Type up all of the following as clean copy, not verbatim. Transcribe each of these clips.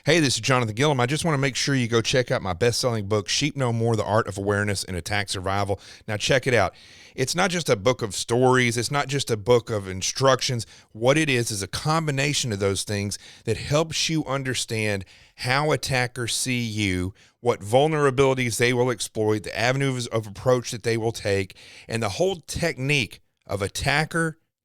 Hey, this is Jonathan Gilliam. I just want to make sure you go check out my best-selling book, Sheep No More, The Art of Awareness in Attack Survival. Now, check it out. It's not just a book of stories. It's not just a book of instructions. What it is a combination of those things that helps you understand how attackers see you, what vulnerabilities they will exploit, the avenues of approach that they will take, and the whole technique of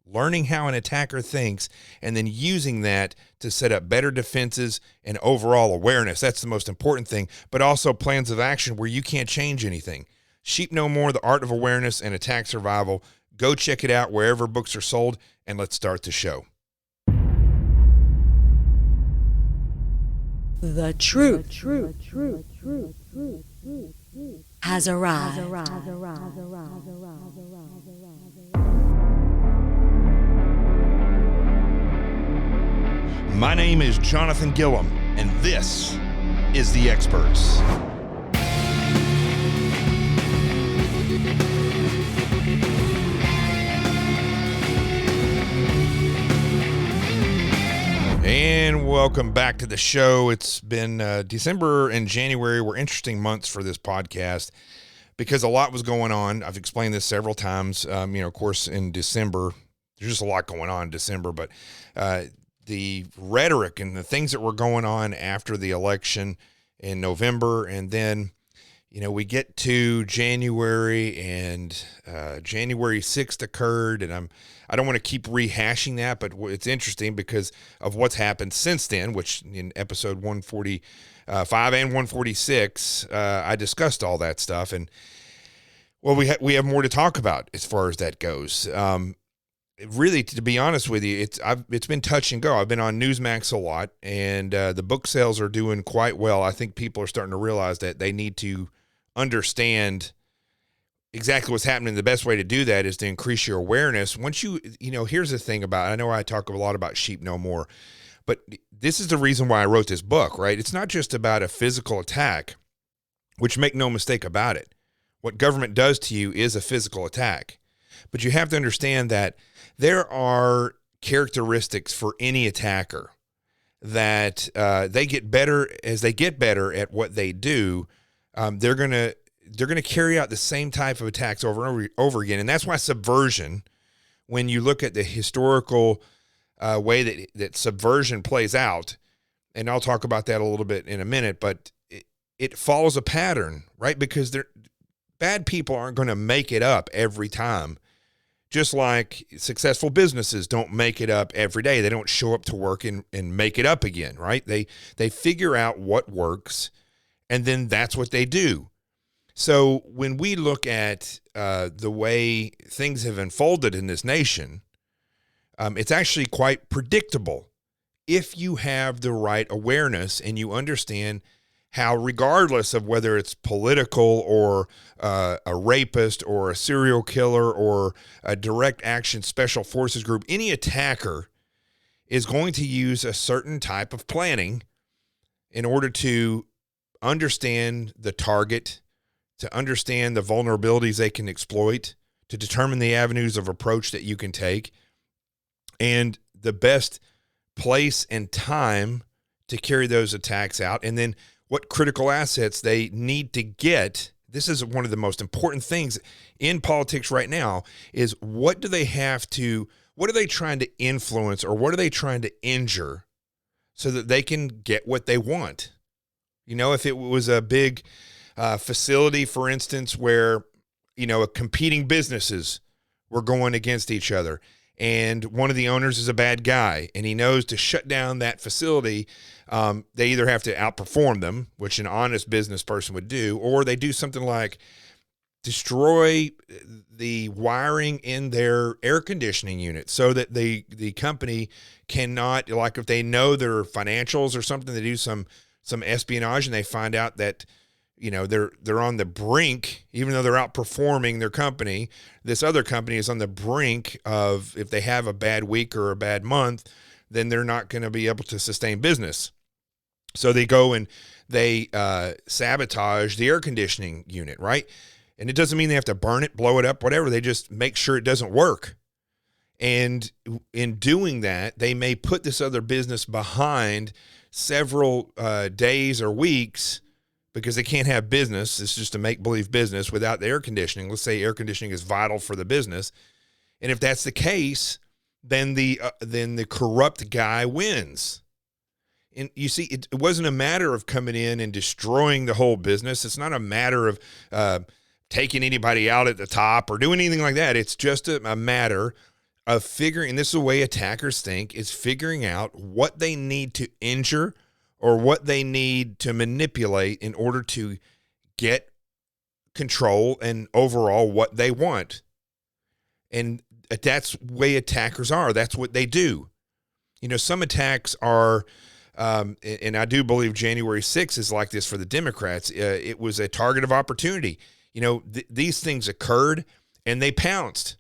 learning how an attacker thinks, and then using that to set up better defenses and overall awareness. That's the most important thing, but also plans of action where you can't change anything. Sheep No More, The Art of Awareness and Attack Survival. Go check it out wherever books are sold, and let's start the show. The truth has arrived. My name is Jonathan Gilliam, and this is The Experts. And welcome back to the show. It's been December and January were interesting months for this podcast because a lot was going on. I've explained this several times. Of course, in December, there's just a lot going on in December, but the rhetoric and the things that were going on after the election in November, and then, we get to January, and January 6th occurred, and I don't want to keep rehashing that, but it's interesting because of what's happened since then, which in episode 145 and 146, I discussed all that stuff, and well, we have more to talk about as far as that goes. Really, to be honest with you, it's been touch and go. I've been on Newsmax a lot, and the book sales are doing quite well. I think people are starting to realize that they need to understand exactly what's happening. The best way to do that is to increase your awareness. Once here's the thing about, I know I talk a lot about Sheep No More, but this is the reason why I wrote this book, right? It's not just about a physical attack, which, make no mistake about it. What government does to you is a physical attack. But you have to understand that there are characteristics for any attacker that they get better as they get better at what they do. They're gonna carry out the same type of attacks over and over again, and that's why subversion. When you look at the historical way that subversion plays out, and I'll talk about that a little bit in a minute, but it follows a pattern, right? Because bad people aren't going to make it up every time. Just like successful businesses don't make it up every day. They don't show up to work and make it up again, right? They figure out what works, and then that's what they do. So when we look at the way things have unfolded in this nation, it's actually quite predictable if you have the right awareness and you understand how, regardless of whether it's political or a rapist or a serial killer or a direct action special forces group, any attacker is going to use a certain type of planning in order to understand the target, to understand the vulnerabilities they can exploit, to determine the avenues of approach that you can take, and the best place and time to carry those attacks out, and then what critical assets they need to get. This is one of the most important things in politics right now is what are they trying to influence, or what are they trying to injure so that they can get what they want? If it was a big facility, for instance, where, competing businesses were going against each other, and one of the owners is a bad guy, and he knows to shut down that facility, they either have to outperform them, which an honest business person would do, or they do something like destroy the wiring in their air conditioning unit so that the company cannot, like if they know their financials or something, they do some espionage and they find out that they're on the brink, even though they're outperforming their company. This other company is on the brink of, if they have a bad week or a bad month, then they're not going to be able to sustain business. So they go and they sabotage the air conditioning unit, right? And it doesn't mean they have to burn it, blow it up, whatever. They just make sure it doesn't work. And in doing that, they may put this other business behind several days or weeks because they can't have business. It's just a make-believe business without the air conditioning. Let's say air conditioning is vital for the business. And if that's the case, then the corrupt guy wins. And you see, it wasn't a matter of coming in and destroying the whole business. It's not a matter of taking anybody out at the top or doing anything like that. It's just a matter of figuring, and this is the way attackers think, is figuring out what they need to injure or what they need to manipulate in order to get control and overall what they want. And that's the way attackers are. That's what they do. You know, some attacks are, and I do believe January 6th is like this for the Democrats. It was a target of opportunity. You know, these things occurred and they pounced.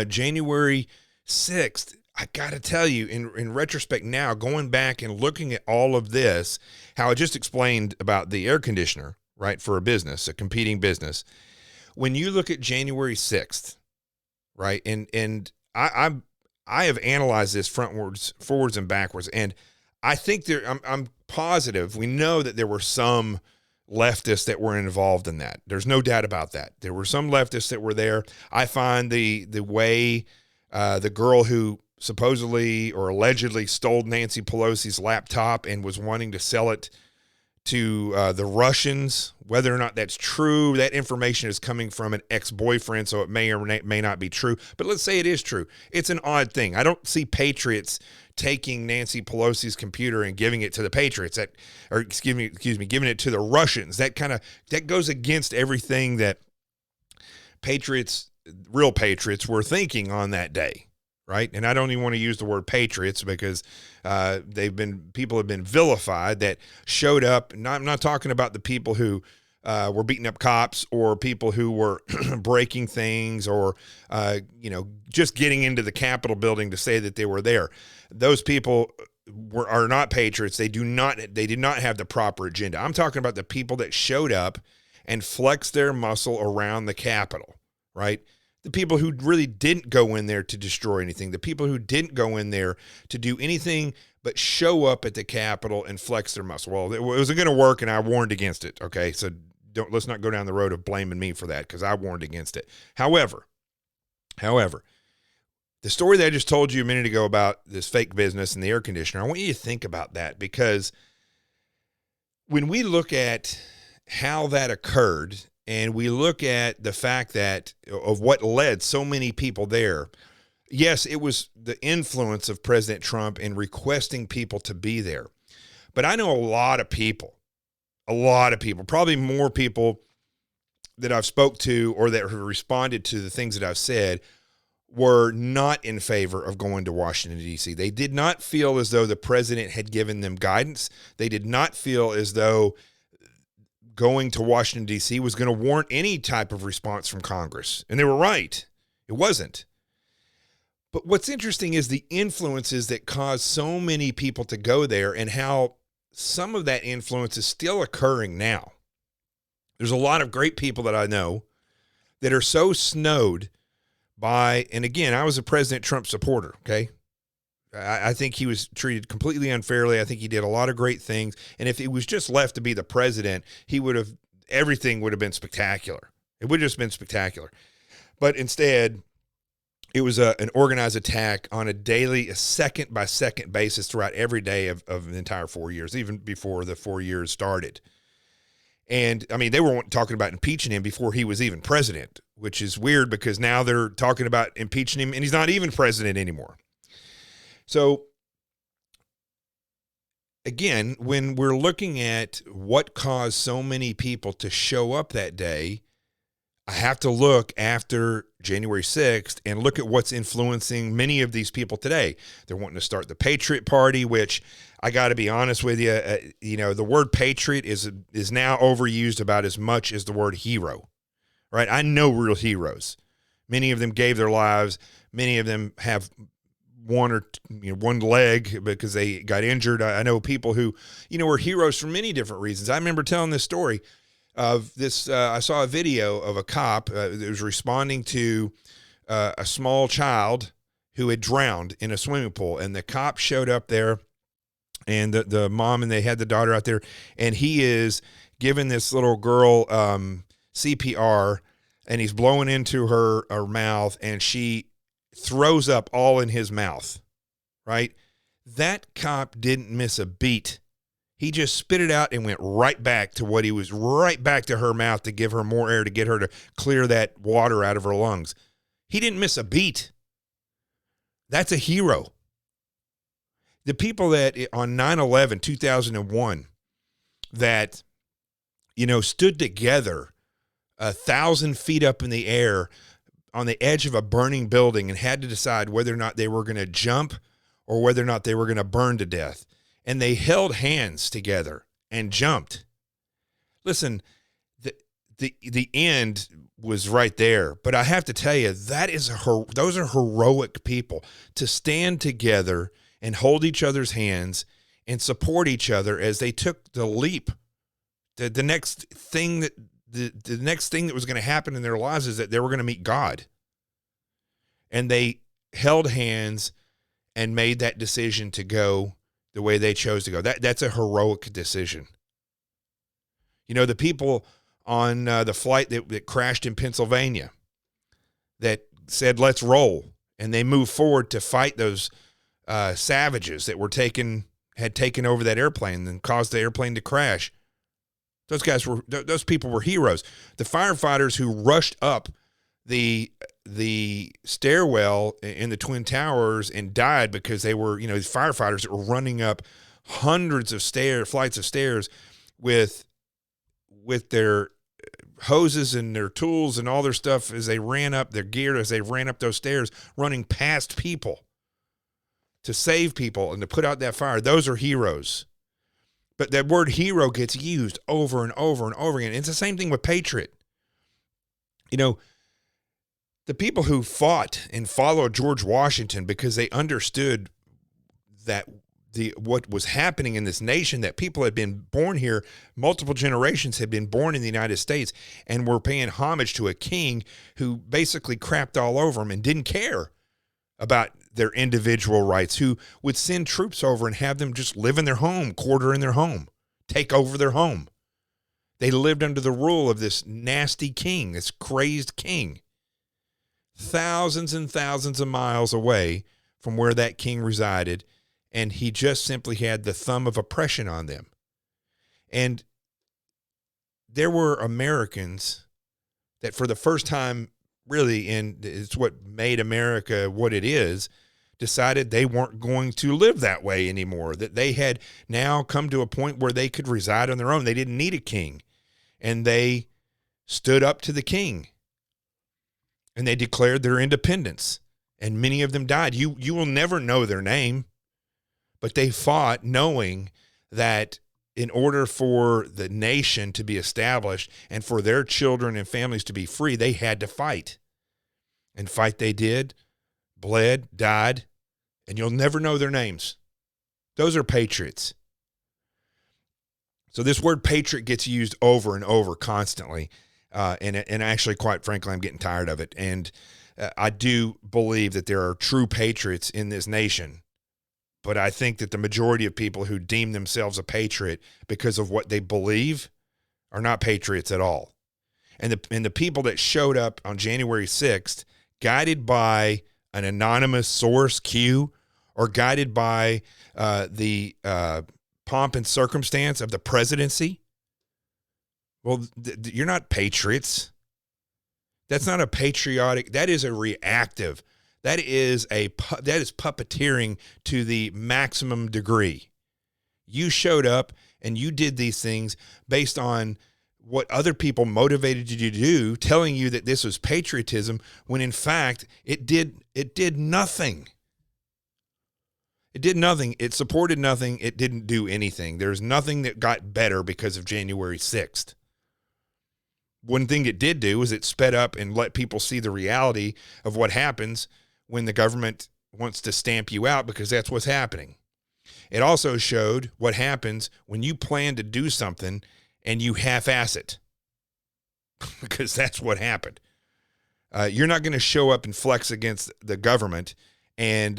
January 6th, I got to tell you, in retrospect now, going back and looking at all of this, how I just explained about the air conditioner, right, for a business, a competing business. When you look at January 6th, right, and I have analyzed this frontwards, forwards, and backwards, and I think I'm positive, we know that there were some leftists that were involved in that. There's no doubt about that. There were some leftists that were there. I find the way the girl who supposedly or allegedly stole Nancy Pelosi's laptop and was wanting to sell it to the Russians, whether or not that's true, that information is coming from an ex-boyfriend, so it may or may not be true. But let's say it is true. It's an odd thing. I don't see patriots taking Nancy Pelosi's computer and giving it to the patriots, giving it to the Russians. That goes against everything that patriots, real patriots, were thinking on that day, right? And I don't even want to use the word patriots because people have been vilified that showed up. I'm not talking about the people who were beating up cops or people who were breaking things or just getting into the Capitol building to say that they were there. Those people are not patriots. They did not have the proper agenda. I'm talking about the people that showed up and flexed their muscle around the Capitol, right? The people who really didn't go in there to destroy anything, the people who didn't go in there to do anything but show up at the Capitol and flex their muscle. Well, it wasn't going to work, and I warned against it, okay? So let's not go down the road of blaming me for that because I warned against it. However, the story that I just told you a minute ago about this fake business and the air conditioner, I want you to think about that because when we look at how that occurred and we look at the fact that of what led so many people there, yes, it was the influence of President Trump in requesting people to be there. But I know a lot of people, probably more people that I've spoke to or that have responded to the things that I've said were not in favor of going to Washington, D.C. They did not feel as though the president had given them guidance. They did not feel as though going to Washington, D.C. was going to warrant any type of response from Congress. And they were right. It wasn't. But what's interesting is the influences that caused so many people to go there and how some of that influence is still occurring now. There's a lot of great people that I know that are so snowed by, and again, I was a President Trump supporter, okay? I think he was treated completely unfairly. I think he did a lot of great things. And if he was just left to be the president, everything would have been spectacular. It would have just been spectacular. But instead, it was an organized attack on a second-by-second basis throughout every day of the entire 4 years, even before the 4 years started. And, I mean, they were talking about impeaching him before he was even president, which is weird because now they're talking about impeaching him, and he's not even president anymore. So, again, when we're looking at what caused so many people to show up that day, I have to look after January 6th and look at what's influencing many of these people today. They're wanting to start the Patriot Party, which I got to be honest with you, the word patriot is now overused about as much as the word hero, right? I know real heroes. Many of them gave their lives. Many of them have one leg because they got injured. I know people who, were heroes for many different reasons. I remember telling this story of this. I saw a video of a cop that was responding to a small child who had drowned in a swimming pool, and the cop showed up there and the mom, and they had the daughter out there, and he is giving this little girl CPR, and he's blowing into her mouth, and she throws up all in his mouth, right? That cop didn't miss a beat. He just spit it out and went right back to what he was, right back to her mouth to give her more air, to get her to clear that water out of her lungs. He didn't miss a beat. That's a hero. The people that on 9/11, 2001, that, stood together 1,000 feet up in the air on the edge of a burning building and had to decide whether or not they were going to jump or whether or not they were going to burn to death. And they held hands together and jumped. Listen, the end was right there. But I have to tell you, those are heroic people, to stand together and hold each other's hands and support each other as they took the leap. The next thing that the next thing that was going to happen in their lives is that they were going to meet God. And they held hands and made that decision to go the way they chose to go. That's a heroic decision. The people on the flight that crashed in Pennsylvania that said, let's roll, and they moved forward to fight those savages that had taken over that airplane and caused the airplane to crash. Those people were heroes. The firefighters who rushed up the stairwell in the Twin Towers and died because they were, these firefighters that were running up hundreds of flights of stairs with their hoses and their tools and all their stuff as they ran up their gear, as they ran up those stairs, running past people to save people and to put out that fire. Those are heroes. But that word hero gets used over and over and over again. It's the same thing with patriot. The people who fought and followed George Washington because they understood that what was happening in this nation, that people had been born here, multiple generations had been born in the United States and were paying homage to a king who basically crapped all over them and didn't care about their individual rights, who would send troops over and have them just live in their home, quarter in their home, take over their home. They lived under the rule of this nasty king, this crazed king, thousands and thousands of miles away from where that king resided, and he just simply had the thumb of oppression on them. And there were Americans that for the first time, really, and it's what made America what it is, decided they weren't going to live that way anymore, that they had now come to a point where they could reside on their own. They didn't need a king, and they stood up to the king, and they declared their independence, and many of them died. You will never know their name, but they fought knowing that in order for the nation to be established and for their children and families to be free, they had to fight. And fight they did, bled, died, and you'll never know their names. Those are patriots. So this word patriot gets used over and over constantly, and actually, quite frankly, I'm getting tired of it. And I do believe that there are true patriots in this nation, but I think that the majority of people who deem themselves a patriot because of what they believe are not patriots at all. And the people that showed up on January 6th, guided by an anonymous source, Q, or guided by the pomp and circumstance of the presidency, well, you're not patriots. That's not a patriotic. That is a reactive. That is puppeteering to the maximum degree. You showed up and you did these things based on what other people motivated you to do, telling you that this was patriotism, when in fact it did nothing. It did nothing. It supported nothing. It didn't do anything. There's nothing that got better because of January 6th. One thing it did do is it sped up and let people see the reality of what happens when the government wants to stamp you out, because that's what's happening. It also showed what happens when you plan to do something and you half-ass it, because that's what happened. You're not going to show up and flex against the government and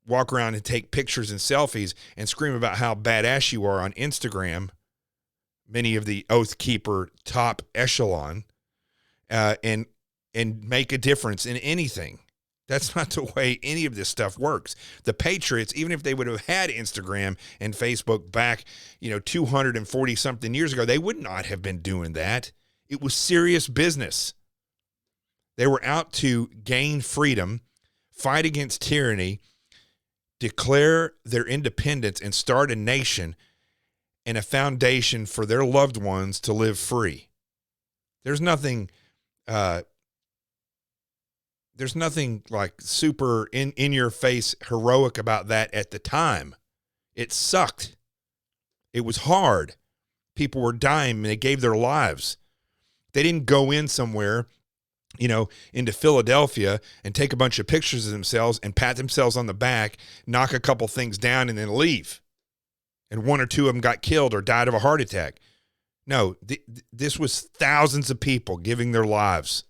walk around and take pictures and selfies and scream about how badass you are on Instagram, many of the Oath Keeper top echelon, and make a difference in anything. That's not the way any of this stuff works. The Patriots, even if they would have had Instagram and Facebook back, 240 something years ago, they would not have been doing that. It was serious business. They were out to gain freedom, fight against tyranny, declare their independence, and start a nation and a foundation for their loved ones to live free. There's nothing like super in your face heroic about that at the time. It sucked. It was hard. People were dying and they gave their lives. They didn't go in somewhere, into Philadelphia and take a bunch of pictures of themselves and pat themselves on the back, knock a couple things down and then leave. And one or two of them got killed or died of a heart attack. No, this was thousands of people giving their lives.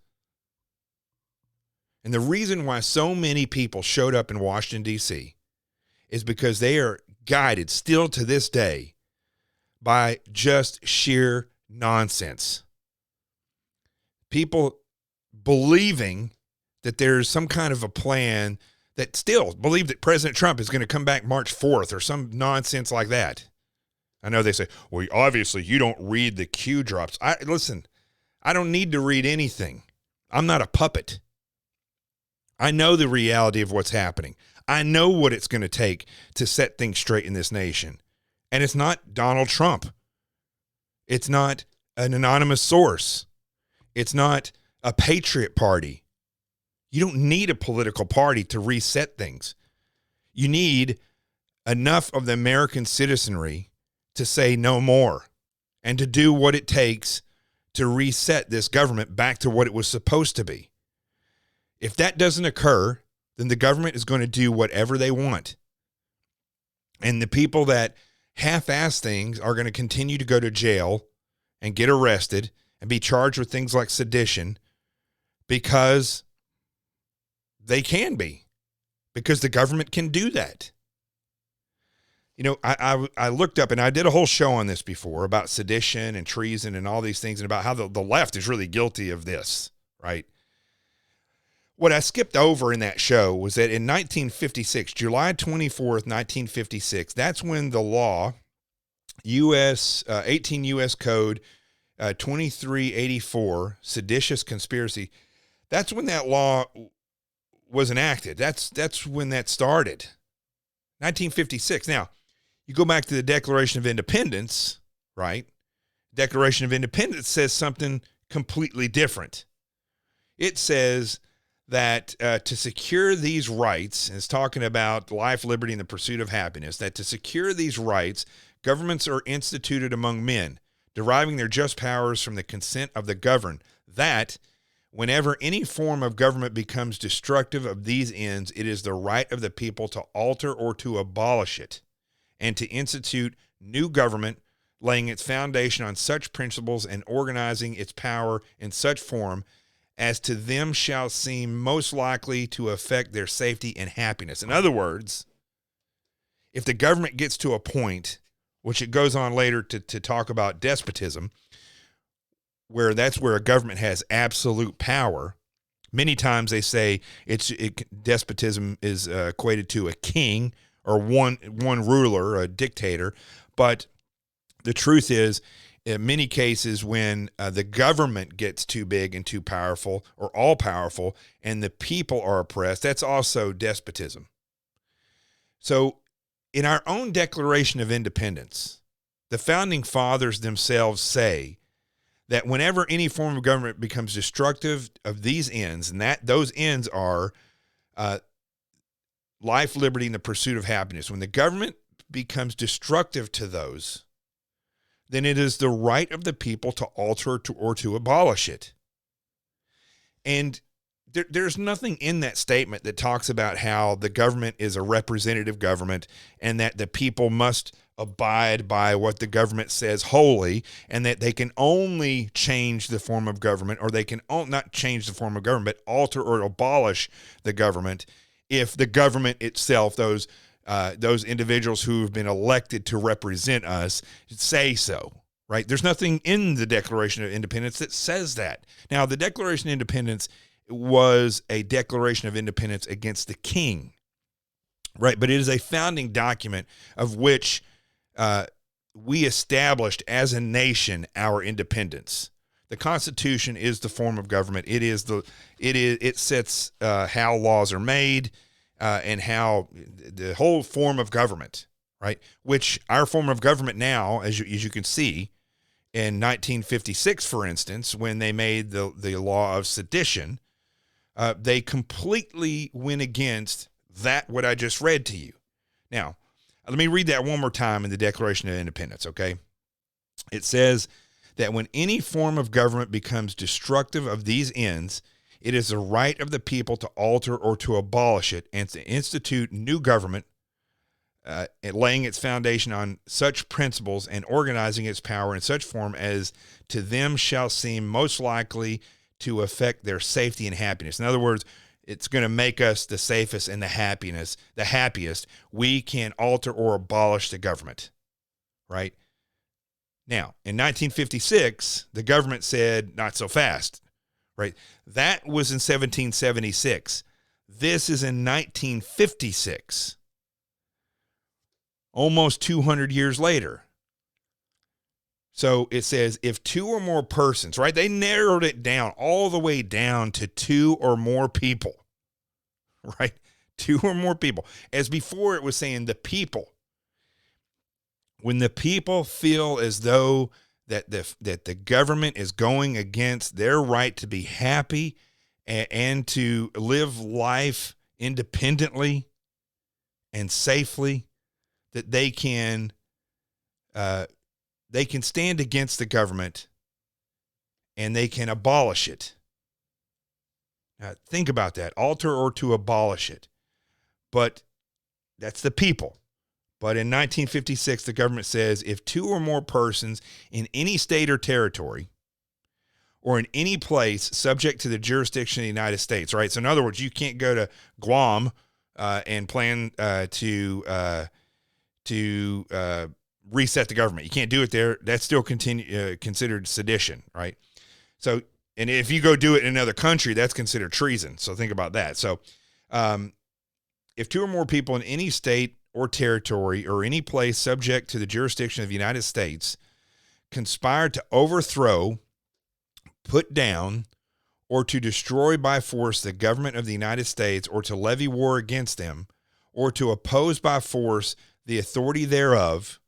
And the reason why so many people showed up in Washington, D.C. is because they are guided still to this day by just sheer nonsense. People believing that there's some kind of a plan, that still believe that President Trump is going to come back March 4th or some nonsense like that. I know they say, well, obviously you don't read the Q drops. Listen, I don't need to read anything. I'm not a puppet. I know the reality of what's happening. I know what it's going to take to set things straight in this nation. And it's not Donald Trump. It's not an anonymous source. It's not a patriot party. You don't need a political party to reset things. You need enough of the American citizenry to say no more and to do what it takes to reset this government back to what it was supposed to be. If that doesn't occur, then the government is going to do whatever they want. And the people that half-ass things are going to continue to go to jail and get arrested and be charged with things like sedition because they can be, because the government can do that. I looked up and I did a whole show on this before about sedition and treason and all these things and about how the left is really guilty of this, right? What I skipped over in that show was that in 1956, July 24th, 1956, that's when the law, 18 U.S. Code 2384, seditious conspiracy, that's when that law was enacted. That's when that started. 1956. Now, you go back to the Declaration of Independence, right? Declaration of Independence says something completely different. It says that to secure these rights, and it's talking about life, liberty, and the pursuit of happiness, that to secure these rights, governments are instituted among men, deriving their just powers from the consent of the governed, that whenever any form of government becomes destructive of these ends, it is the right of the people to alter or to abolish it, and to institute new government, laying its foundation on such principles and organizing its power in such form as to them shall seem most likely to affect their safety and happiness. In other words, if the government gets to a point, which it goes on later to talk about despotism, where that's where a government has absolute power. Many times they say despotism is equated to a king or one ruler, a dictator. But the truth is, in many cases, when the government gets too big and too powerful or all powerful and the people are oppressed, that's also despotism. So in our own Declaration of Independence, the founding fathers themselves say that whenever any form of government becomes destructive of these ends, and that those ends are life, liberty, and the pursuit of happiness, when the government becomes destructive to those, then it is the right of the people to alter or to abolish it. And there's nothing in that statement that talks about how the government is a representative government and that the people must abide by what the government says wholly, and that they can only change the form of government, or they can not change the form of government, but alter or abolish the government if the government itself, those individuals who have been elected to represent us, say so. Right? There's nothing in the Declaration of Independence that says that. Now, the Declaration of Independence was a declaration of independence against the king, right? But it is a founding document of which we established as a nation our independence. The Constitution is the form of government. It sets how laws are made and how the whole form of government, right? Which our form of government now, as you can see, in 1956, for instance, when they made the law of sedition, they completely went against what I just read to you. Now, let me read that one more time in the Declaration of Independence, okay? It says that when any form of government becomes destructive of these ends, it is the right of the people to alter or to abolish it and to institute new government, laying its foundation on such principles and organizing its power in such form as to them shall seem most likely to affect their safety and happiness. In other words, it's going to make us the safest and the happiest. We can alter or abolish the government, right? Now, in 1956, the government said, not so fast, right? That was in 1776. This is in 1956. Almost 200 years later. So it says, if two or more persons, right? They narrowed it down all the way down to two or more people, right? Two or more people. As before it was saying the people. When the people feel as though that the government is going against their right to be happy and to live life independently and safely, that they can stand against the government and they can abolish it. Now, think about that. Alter or to abolish it. But that's the people. But in 1956, the government says if two or more persons in any state or territory or in any place subject to the jurisdiction of the United States, right? So in other words, you can't go to Guam and plan to reset the government. You can't do it there. That's still considered sedition, right? So, and if you go do it in another country, that's considered treason. So think about that. So if two or more people in any state or territory or any place subject to the jurisdiction of the United States conspire to overthrow, put down, or to destroy by force the government of the United States, or to levy war against them, or to oppose by force the authority thereof,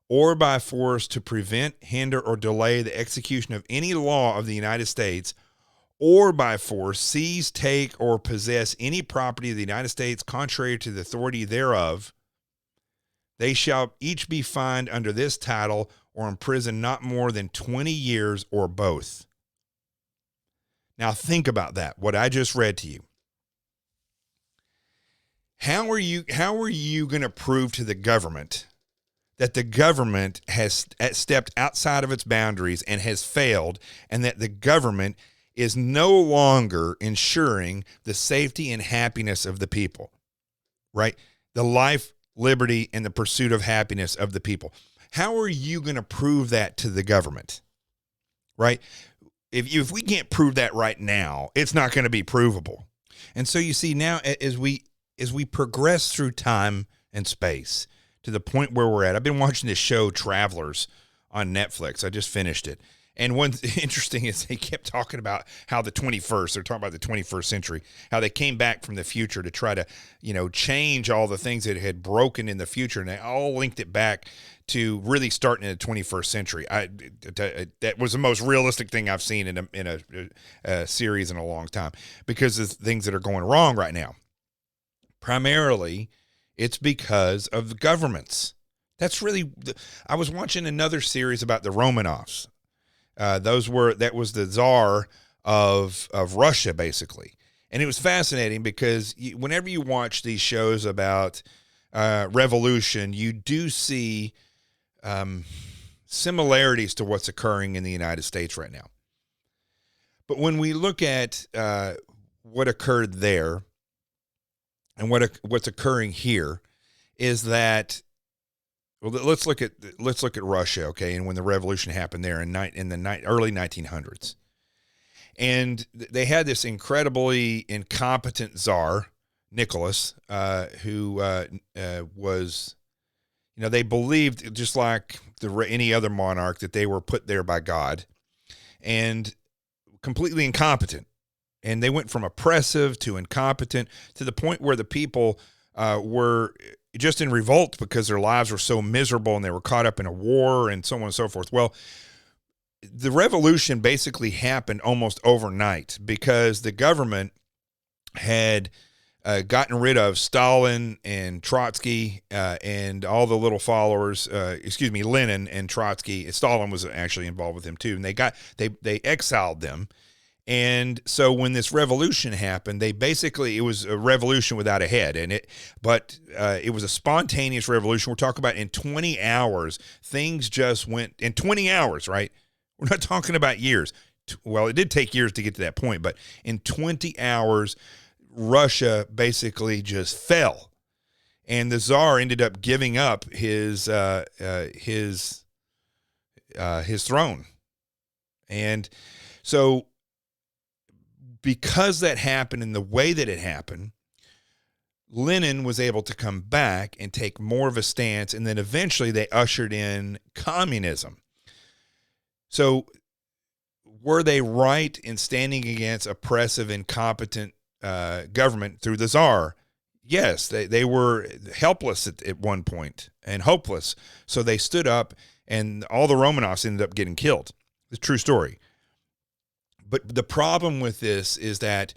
or by force to prevent, hinder, or delay the execution of any law of the United States, or by force seize, take, or possess any property of the United States contrary to the authority thereof, they shall each be fined under this title or imprisoned not more than 20 years or both. Now think about that, what I just read to you. How are you going to prove to the government that the government has stepped outside of its boundaries and has failed, and that the government is no longer ensuring the safety and happiness of the people, right? The life, liberty, and the pursuit of happiness of the people. How are you going to prove that to the government, right? If we can't prove that right now, it's not going to be provable. And so you see now, as we progress through time and space to the point where we're at, I've been watching this show Travelers on Netflix. I just finished it. And what's interesting is they kept talking about how they're talking about the 21st century, how they came back from the future to try to, change all the things that had broken in the future. And they all linked it back to really starting in the 21st century. That was the most realistic thing I've seen in a series in a long time, because of things that are going wrong right now. Primarily, it's because of the governments. I was watching another series about the Romanovs. That was the czar of Russia, basically. And it was fascinating because whenever you watch these shows about revolution, you do see similarities to what's occurring in the United States right now. But when we look at what occurred there, And what's occurring here is that, well, let's look at Russia, okay, and when the revolution happened there in the early 1900s. And they had this incredibly incompetent czar, Nicholas, who was, they believed, just like any other monarch, that they were put there by God, and completely incompetent. And they went from oppressive to incompetent to the point where the people were just in revolt because their lives were so miserable and they were caught up in a war and so on and so forth. Well, the revolution basically happened almost overnight because the government had gotten rid of Stalin and Trotsky and all the little followers, Lenin and Trotsky. Stalin was actually involved with them too. And they exiled them. And so when this revolution happened, it was a revolution without a head, but it was a spontaneous revolution. We're talking about in 20 hours, things just went in 20 hours, right? We're not talking about years. Well, it did take years to get to that point, but in 20 hours, Russia basically just fell, and the Tsar ended up giving up his throne. And so, because that happened in the way that it happened, Lenin was able to come back and take more of a stance, and then eventually they ushered in communism. So were they right in standing against oppressive, incompetent government through the Tsar? Yes, they were helpless at one point and hopeless. So they stood up, and all the Romanovs ended up getting killed. It's a true story. But the problem with this is that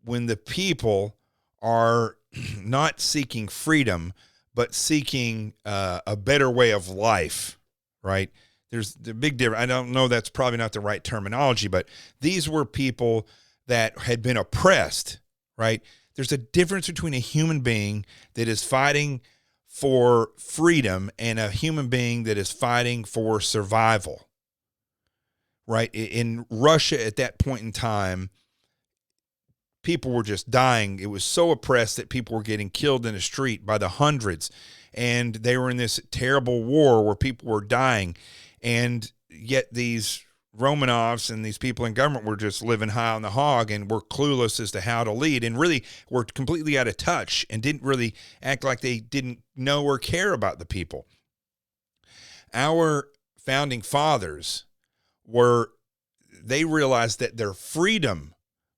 when the people are not seeking freedom, but seeking a better way of life, right? There's the big difference. I don't know, that's probably not the right terminology, but these were people that had been oppressed, right? There's a difference between a human being that is fighting for freedom and a human being that is fighting for survival, right? In Russia at that point in time, people were just dying. It was so oppressed that people were getting killed in the street by the hundreds. And they were in this terrible war where people were dying. And yet these Romanovs and these people in government were just living high on the hog and were clueless as to how to lead, and really were completely out of touch and didn't really act like they didn't know or care about the people. Our founding fathers they realized that their freedom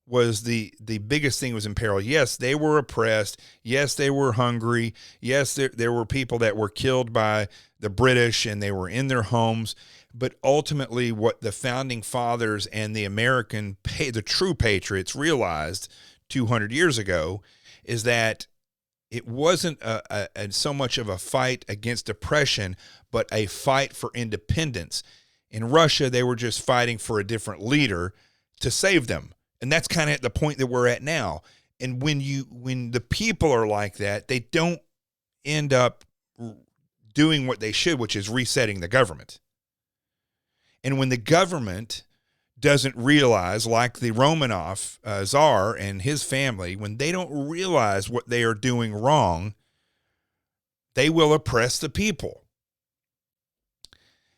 was the biggest thing was in peril. Yes, they were oppressed. Yes, they were hungry. Yes, there were people that were killed by the British and they were in their homes. But ultimately what the founding fathers and the true patriots realized 200 years ago is that it wasn't so much of a fight against oppression, but a fight for independence. In Russia, they were just fighting for a different leader to save them. And that's kind of at the point that we're at now. And when the people are like that, they don't end up doing what they should, which is resetting the government. And when the government doesn't realize, like the Romanov Tsar and his family, when they don't realize what they are doing wrong, they will oppress the people.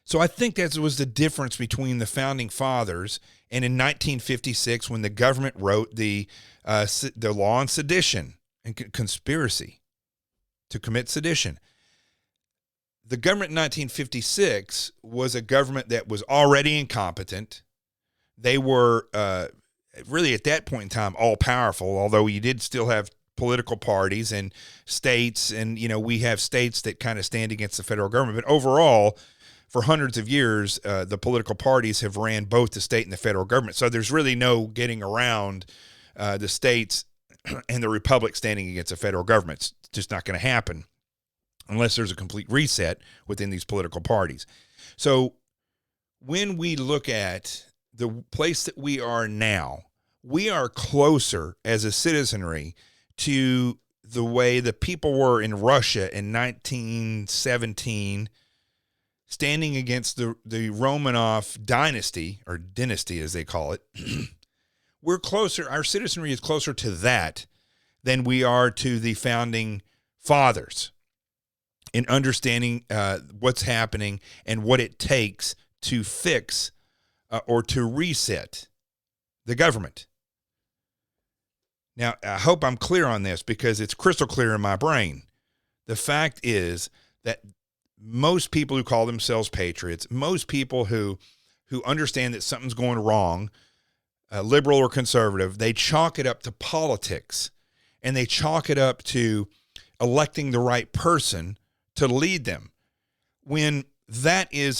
So I think that was the difference between the founding fathers and in 1956 when the government wrote the law on sedition and conspiracy to commit sedition. The government in 1956 was a government that was already incompetent. They were really at that point in time all powerful, although you did still have political parties and states, and we have states that kind of stand against the federal government. But overall, for hundreds of years, the political parties have ran both the state and the federal government. So there's really no getting around the states and the republic standing against the federal government. It's just not going to happen unless there's a complete reset within these political parties. So when we look at the place that we are now, we are closer as a citizenry to the way the people were in Russia in 1917, standing against the Romanov dynasty, or dynasty as they call it. We're closer, our citizenry is closer to that than we are to the founding fathers in understanding what's happening and what it takes to fix or to reset the government. Now, I hope I'm clear on this because it's crystal clear in my brain. The fact is that most people who call themselves patriots, most people who understand that something's going wrong, liberal or conservative, they chalk it up to politics, and they chalk it up to electing the right person to lead them, when that is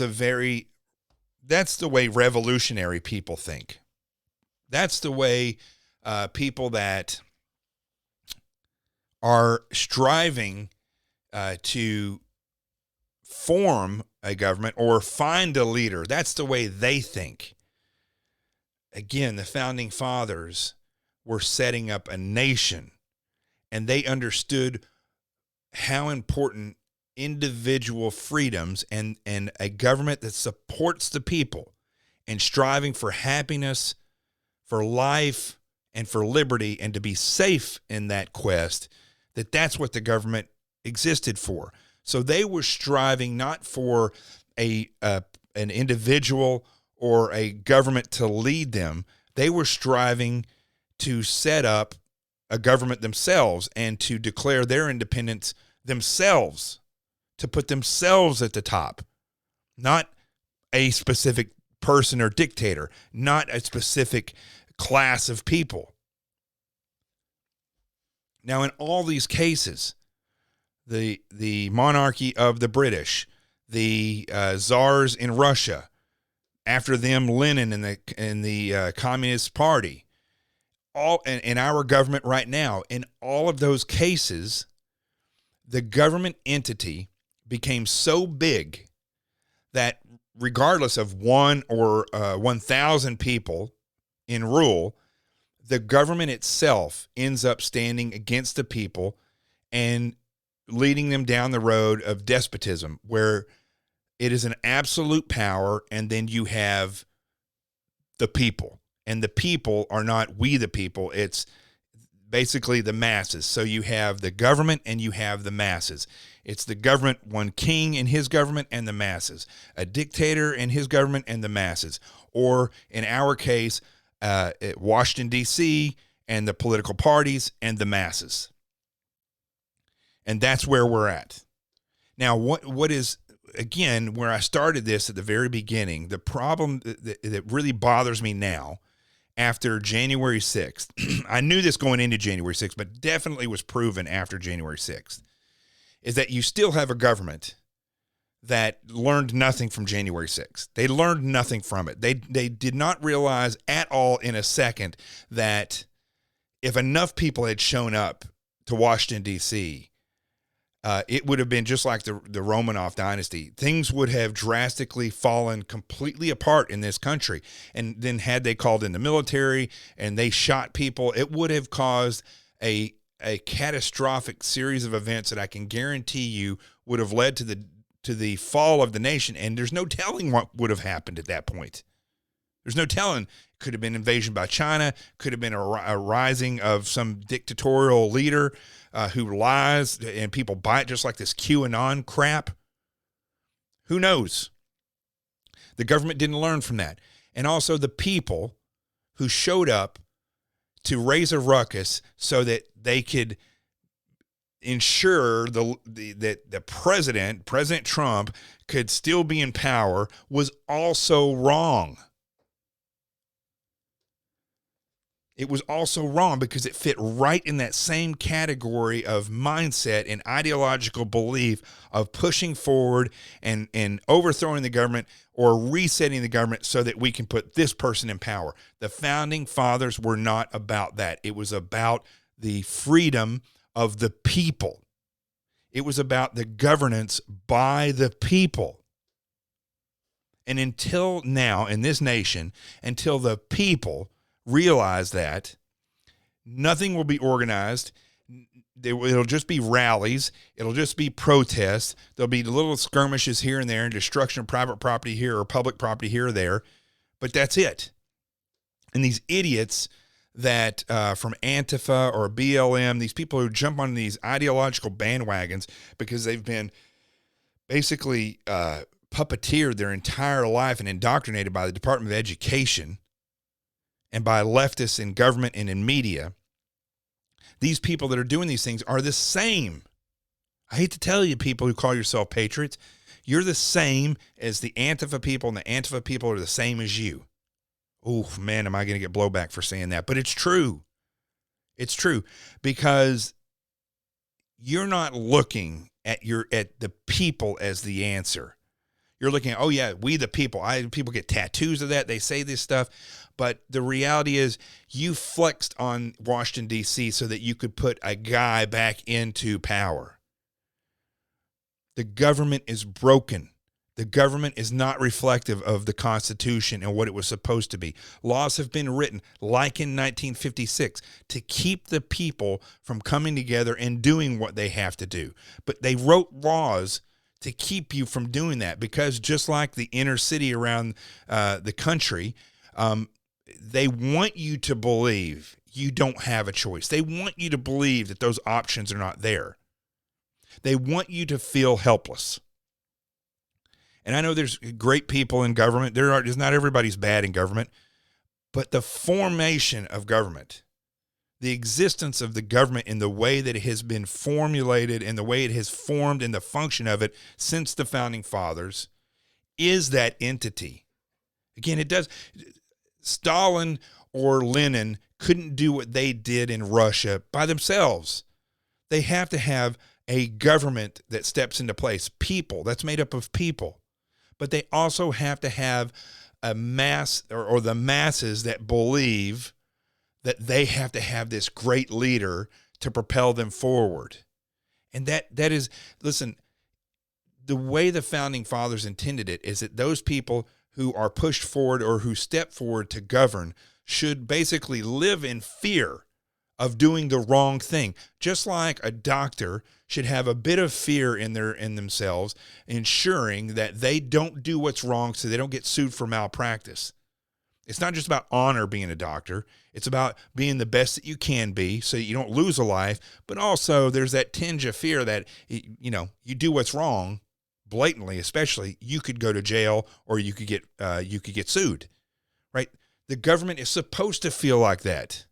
that's the way revolutionary people think. That's the way people that are striving to form a government or find a leader, that's the way they think. Again, the founding fathers were setting up a nation, and they understood how important individual freedoms and a government that supports the people and striving for happiness, for life, and for liberty, and to be safe in that quest, that's what the government existed for. So they were striving not for an individual or a government to lead them. They were striving to set up a government themselves and to declare their independence themselves, to put themselves at the top, not a specific person or dictator, not a specific class of people. Now, in all these cases, the monarchy of the British, the czars in Russia, after them Lenin and the Communist Party, all in our government right now, in all of those cases, the government entity became so big that regardless of 1 or 1,000 people in rule, the government itself ends up standing against the people and leading them down the road of despotism, where it is an absolute power, and then you have the people. And the people are not we the people, it's basically the masses. So you have the government and you have the masses. It's the government, one king and his government and the masses, a dictator and his government and the masses. Or in our case, Washington, D.C. and the political parties and the masses. And that's where we're at. Now, what is, again, where I started this at the very beginning, the problem that really bothers me now, after January 6th, I knew this going into January 6th, but definitely was proven after January 6th, is that you still have a government that learned nothing from January 6th. They learned nothing from it. They did not realize at all in a second that if enough people had shown up to Washington, D.C., it would have been just like the Romanov dynasty. Things would have drastically fallen completely apart in this country. And then had they called in the military and they shot people, it would have caused a catastrophic series of events that I can guarantee you would have led to the fall of the nation. And there's no telling what would have happened at that point. There's no telling. Could have been invasion by China. Could have been a rising of some dictatorial leader who lies and people buy it, just like this QAnon crap. Who knows? The government didn't learn from that. And also the people who showed up to raise a ruckus so that they could ensure that the President Trump, could still be in power, was also wrong. It was also wrong because it fit right in that same category of mindset and ideological belief of pushing forward and overthrowing the government or resetting the government so that we can put this person in power. The founding fathers were not about that. It was about the freedom of the people. It was about the governance by the people. And until now, in this nation, until the people realize that, nothing will be organized. It'll just be rallies. It'll just be protests. There'll be little skirmishes here and there and destruction of private property here or public property here or there. But that's it. And these idiots that from Antifa or BLM, these people who jump on these ideological bandwagons because they've been basically puppeteered their entire life and indoctrinated by the Department of Education and by leftists in government and in media. These people that are doing these things are the same. I hate to tell you, people who call yourself patriots, you're the same as the Antifa people, and the Antifa people are the same as you. Oh, man, am I going to get blowback for saying that? But it's true. It's true, because you're not looking at the people as the answer. You're looking at, oh, yeah, we the people. People get tattoos of that. They say this stuff. But the reality is you flexed on Washington, D.C. so that you could put a guy back into power. The government is broken. The government is not reflective of the Constitution and what it was supposed to be. Laws have been written, like in 1956, to keep the people from coming together and doing what they have to do. But they wrote laws to keep you from doing that, because just like the inner city around the country, they want you to believe you don't have a choice. They want you to believe that those options are not there. They want you to feel helpless. And I know there's great people in government. There's not everybody's bad in government, but the formation of government, the existence of the government in the way that it has been formulated and the way it has formed and the function of it since the founding fathers is that entity. Again, it does. Stalin or Lenin couldn't do what they did in Russia by themselves. They have to have a government that steps into place, people, that's made up of people. But they also have to have a mass or the masses that believe that they have to have this great leader to propel them forward. And that is, listen, the way the founding fathers intended it is that those people who are pushed forward or who step forward to govern should basically live in fear of doing the wrong thing. Just like a doctor should have a bit of fear in themselves, ensuring that they don't do what's wrong so they don't get sued for malpractice. It's not just about honor being a doctor. It's about being the best that you can be so that you don't lose a life, but also there's that tinge of fear that, you do what's wrong blatantly, especially, you could go to jail or you could get sued, right? The government is supposed to feel like that,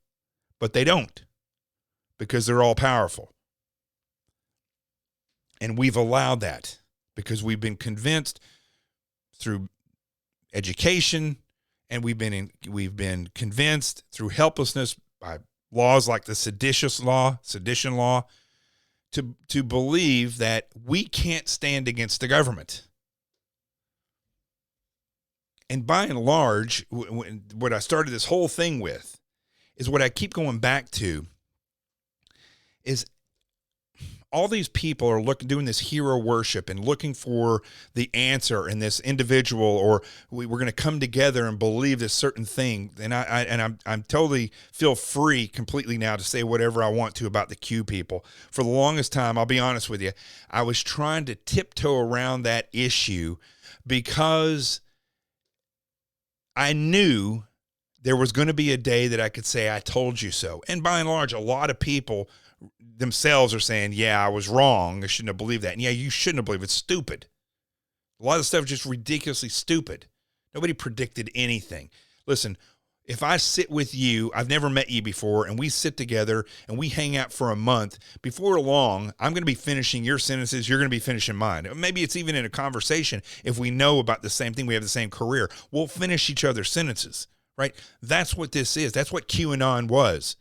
but they don't, because they're all powerful. And we've allowed that because we've been convinced through education, and we've been convinced through helplessness by laws like the sedition law, to believe that we can't stand against the government. And by and large, what I started this whole thing with is what I keep going back to is all these people are doing this hero worship and looking for the answer in this individual, or we're going to come together and believe this certain thing. And I'm totally feel free completely now to say whatever I want to about the Q people. For the longest time, I'll be honest with you, I was trying to tiptoe around that issue because I knew there was going to be a day that I could say, I told you so. And by and large, a lot of people themselves are saying, yeah, I was wrong. I shouldn't have believed that. And yeah, you shouldn't have believed it. It's stupid. A lot of stuff is just ridiculously stupid. Nobody predicted anything. Listen, if I sit with you, I've never met you before, and we sit together and we hang out for a month, before long, I'm going to be finishing your sentences. You're going to be finishing mine. Maybe it's even in a conversation. If we know about the same thing, we have the same career, we'll finish each other's sentences, right? That's what this is. That's what QAnon was.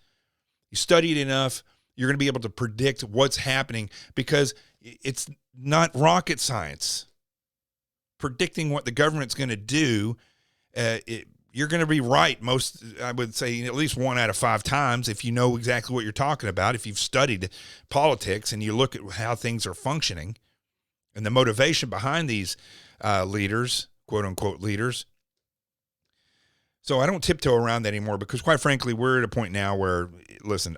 You study it enough, you're going to be able to predict what's happening, because it's not rocket science. Predicting what the government's going to do, you're going to be right I would say at least 1 out of 5 times if you know exactly what you're talking about, if you've studied politics and you look at how things are functioning and the motivation behind these leaders, quote unquote leaders. So I don't tiptoe around that anymore, because quite frankly, we're at a point now where, listen,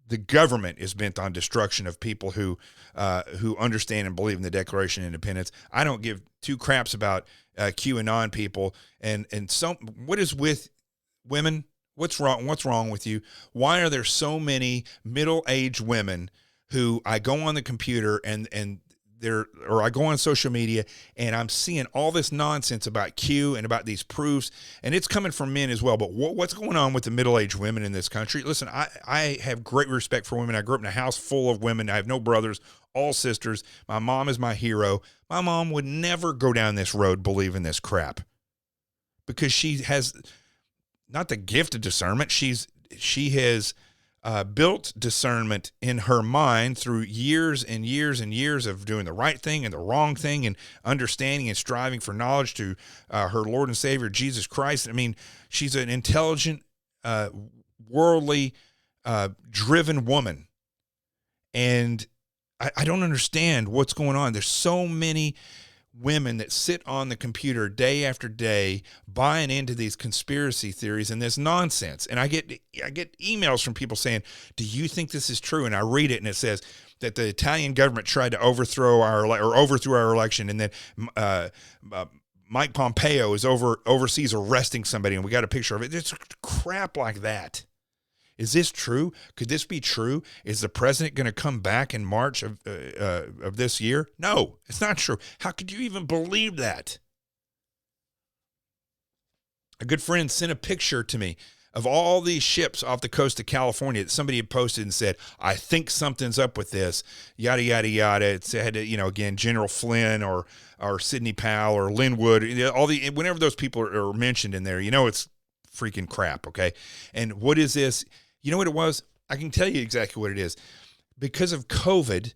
the government is bent on destruction of people who understand and believe in the Declaration of Independence. I don't give 2 craps about QAnon people and what is with women. What's wrong? What's wrong with you? Why are there so many middle-aged women who I go on the computer and or I go on social media and I'm seeing all this nonsense about Q and about these proofs, and it's coming from men as well. But what's going on with the middle-aged women in this country? Listen, I have great respect for women. I grew up in a house full of women. I have no brothers, all sisters. My mom is my hero. My mom would never go down this road believing this crap because she has not the gift of discernment. She has built discernment in her mind through years and years and years of doing the right thing and the wrong thing and understanding and striving for knowledge to her Lord and Savior, Jesus Christ. I mean, she's an intelligent, worldly, driven woman. And I don't understand what's going on. There's so many women that sit on the computer day after day buying into these conspiracy theories and this nonsense. And I get emails from people saying, do you think this is true? And I read it and it says that the Italian government tried to overthrow our election, and then Mike Pompeo is overseas arresting somebody, and we got a picture of it. It's crap like that. Is this true? Could this be true? Is the president going to come back in March of this year? No, it's not true. How could you even believe that? A good friend sent a picture to me of all these ships off the coast of California that somebody had posted and said, I think something's up with this, yada, yada, yada. It had, again, General Flynn or Sidney Powell or Linwood, whenever those people are mentioned in there, it's freaking crap, okay? And what is this? You know what it was? I can tell you exactly what it is. Because of COVID,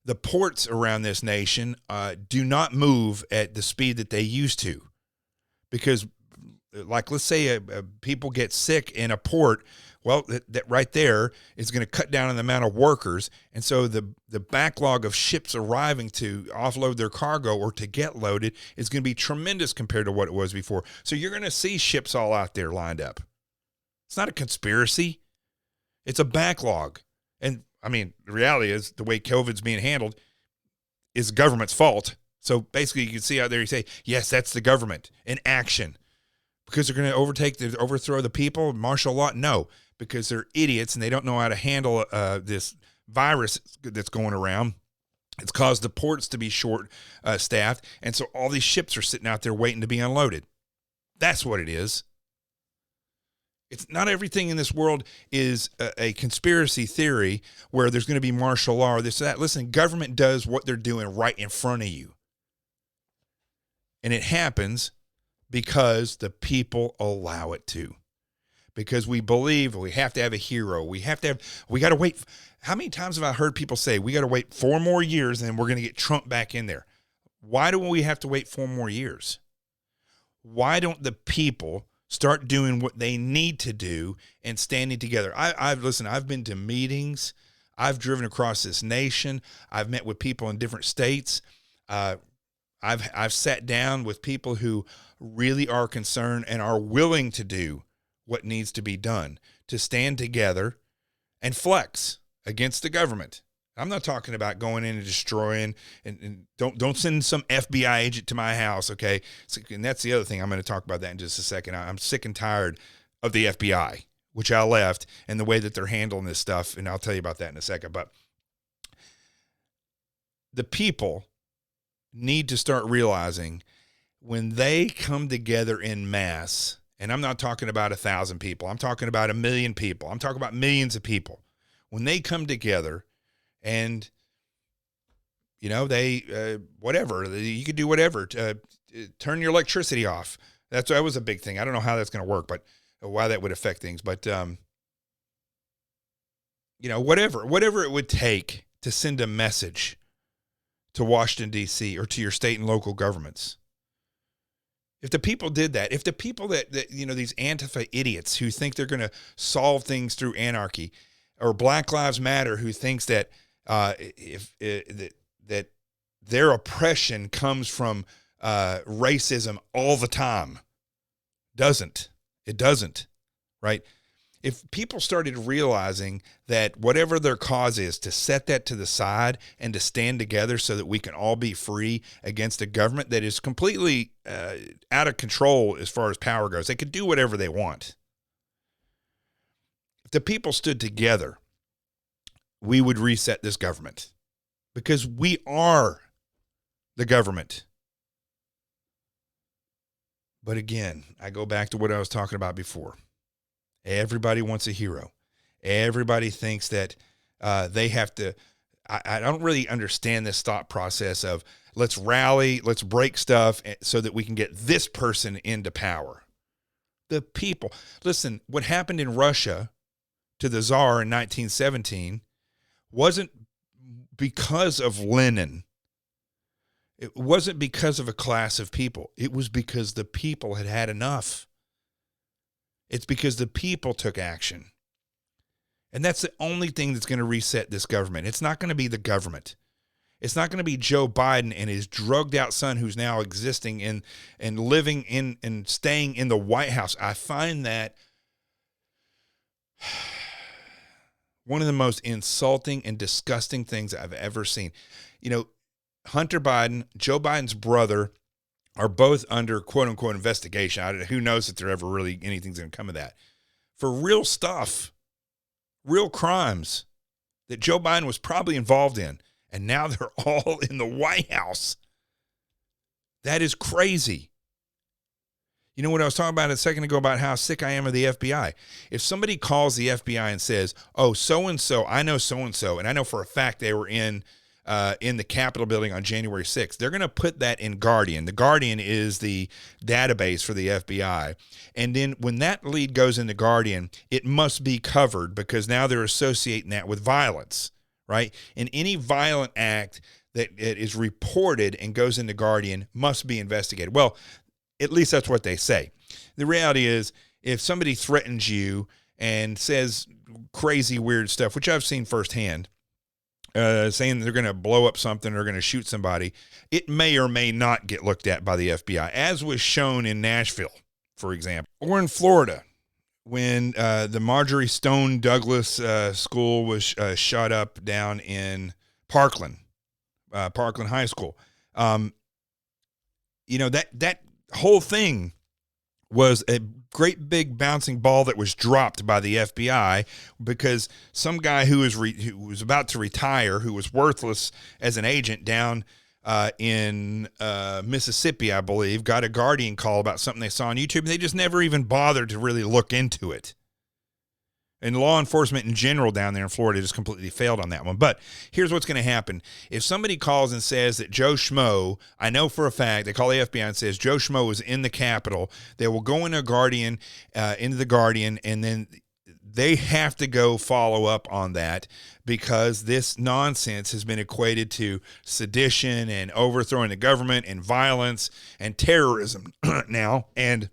the ports around this nation do not move at the speed that they used to. Because, like, let's say people get sick in a port, well, that right there is going to cut down on the amount of workers. And so the backlog of ships arriving to offload their cargo or to get loaded is going to be tremendous compared to what it was before. So you're going to see ships all out there lined up. It's not a conspiracy. It's a backlog. And, I mean, the reality is the way COVID's being handled is the government's fault. So basically you can see out there, you say, yes, that's the government in action. Because they're going to overthrow the people, martial law? No, because they're idiots and they don't know how to handle this virus that's going around. It's caused the ports to be short staffed, and so all these ships are sitting out there waiting to be unloaded. That's what it is. It's not everything in this world is a conspiracy theory where there's going to be martial law or this or that. Listen, government does what they're doing right in front of you. And it happens because the people allow it to. Because we believe we have to have a hero. We got to wait. How many times have I heard people say, we got to wait 4 more years and then we're going to get Trump back in there? Why do we have to wait 4 more years? Why don't the people start doing what they need to do and standing together? I've been to meetings. I've driven across this nation. I've met with people in different states. I've sat down with people who really are concerned and are willing to do what needs to be done to stand together and flex against the government. I'm not talking about going in and destroying and don't send some FBI agent to my house, okay? And that's the other thing. I'm going to talk about that in just a second. I'm sick and tired of the FBI, which I left, and the way that they're handling this stuff, and I'll tell you about that in a second. But the people need to start realizing when they come together in mass, and I'm not talking about 1,000 people. I'm talking about 1 million people. I'm talking about millions of people. When they come together and, they, whatever, you could do whatever, turn your electricity off. That was a big thing. I don't know how that's going to work, but why that would affect things. But, whatever it would take to send a message to Washington, D.C., or to your state and local governments. If the people did that, if the people that these Antifa idiots who think they're going to solve things through anarchy, or Black Lives Matter who thinks that that their oppression comes from racism all the time, it doesn't, right? If people started realizing that whatever their cause is, to set that to the side and to stand together so that we can all be free against a government that is completely out of control as far as power goes. They could do whatever they want. if the people stood together, we would reset this government, because we are the government. But again, I go back to what I was talking about before. Everybody wants a hero. Everybody thinks that they have to. I don't really understand this thought process of let's rally, let's break stuff so that we can get this person into power. The people. Listen, what happened in Russia to the Tsar in 1917 wasn't because of Lenin. It wasn't because of a class of people. It was because the people had had enough. It's because the people took action. And that's the only thing that's going to reset this government. It's not going to be the government. It's not going to be Joe Biden and his drugged out son who's now existing in and living in and staying in the White House. I find that one of the most insulting and disgusting things I've ever seen. You know, Hunter Biden, Joe Biden's brother, are both under quote unquote investigation. Who knows if there ever really anything's going to come of that, for real stuff, real crimes that Joe Biden was probably involved in. And now they're all in the White House. That is crazy. You know what I was talking about a second ago about how sick I am of the FBI. If somebody calls the FBI and says, oh, so-and-so, I know so-and-so, and I know for a fact they were in the Capitol building on January 6th, they're going to put that in Guardian. The Guardian is the database for the FBI. And then when that lead goes into Guardian, it must be covered because now they're associating that with violence, right? And any violent act that is reported and goes into Guardian must be investigated. Well, at least that's what they say. The reality is, if somebody threatens you and says crazy, weird stuff, which I've seen firsthand, saying they're going to blow up something or going to shoot somebody, it may or may not get looked at by the FBI, as was shown in Nashville, for example, or in Florida when the Marjorie Stone Douglas school was shot up down in Parkland High School. You know, that whole thing was a great big bouncing ball that was dropped by the FBI because some guy who was about to retire, who was worthless as an agent down in Mississippi, I believe, got a Guardian call about something they saw on YouTube, and they just never even bothered to really look into it. And law enforcement in general down there in Florida just completely failed on that one. But here's what's going to happen. If somebody calls and says that Joe Schmo, I know for a fact, they call the FBI and says Joe Schmo was in the Capitol, they will go into the Guardian, and then they have to go follow up on that because this nonsense has been equated to sedition and overthrowing the government and violence and terrorism now. And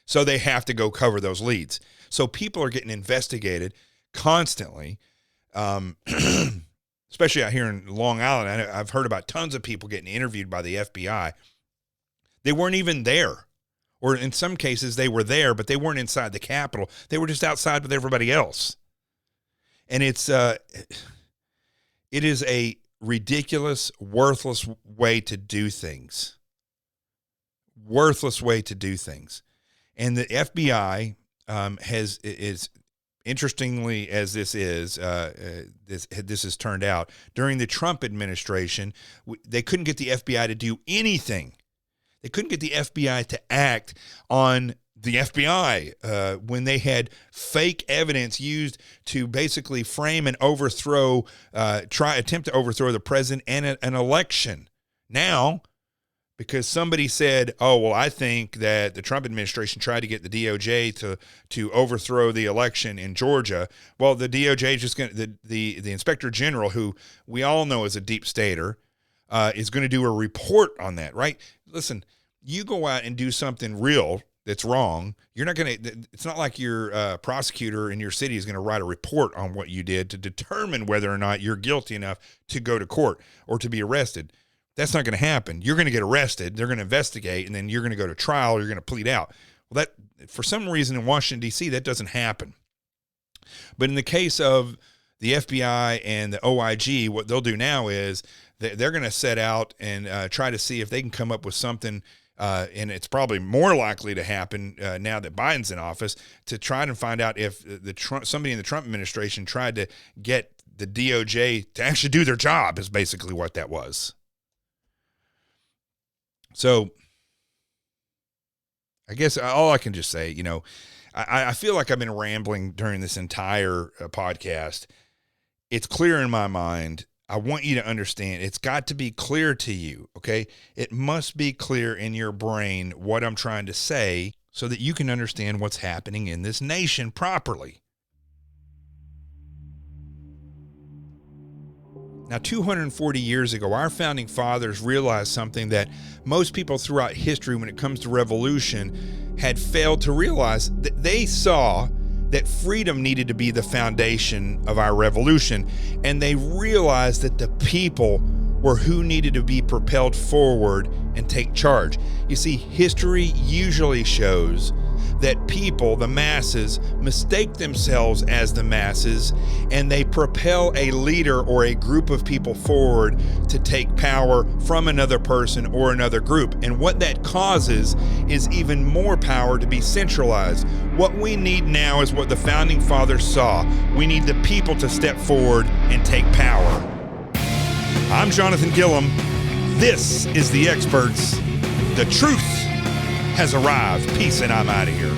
so they have to go cover those leads. So people are getting investigated constantly, especially out here in Long Island. I've heard about tons of people getting interviewed by the FBI. They weren't even there. Or in some cases, they were there, but they weren't inside the Capitol. They were just outside with everybody else. And it is a ridiculous, worthless way to do things. Worthless way to do things. And the FBI is interestingly as this has turned out, during the Trump administration, they couldn't get the FBI to do anything. They couldn't get the FBI to act on the FBI when they had fake evidence used to basically frame and overthrow, attempt to overthrow the president and an election. Now, because somebody said, oh, well, I think that the Trump administration tried to get the DOJ to overthrow the election in Georgia. Well, the DOJ is just going to, the inspector general, who we all know is a deep stater, is going to do a report on that, right? Listen, you go out and do something real that's wrong. You're not going to, it's not like your prosecutor in your city is going to write a report on what you did to determine whether or not you're guilty enough to go to court or to be arrested. That's not going to happen. You're going to get arrested. They're going to investigate, and then you're going to go to trial. Or you're going to plead out. Well, that for some reason in Washington, D.C., that doesn't happen. But in the case of the FBI and the OIG, what they'll do now is they're going to set out and try to see if they can come up with something and it's probably more likely to happen now that Biden's in office, to try to find out if somebody in the Trump administration tried to get the DOJ to actually do their job, is basically what that was. So I guess all I can just say, I feel like I've been rambling during this entire podcast. It's clear in my mind. I want you to understand. It's got to be clear to you, okay? It must be clear in your brain what I'm trying to say so that you can understand what's happening in this nation properly. Now, 240 years ago, our founding fathers realized something that most people throughout history, when it comes to revolution, had failed to realize. That they saw that freedom needed to be the foundation of our revolution, and they realized that the people were who needed to be propelled forward and take charge. You see, history usually shows that people, the masses, mistake themselves as the masses, and they propel a leader or a group of people forward to take power from another person or another group. And what that causes is even more power to be centralized. What we need now is what the founding fathers saw. We need the people to step forward and take power. I'm Jonathan Gilliam. This is The Experts. The truth has arrived. Peace, and I'm out of here.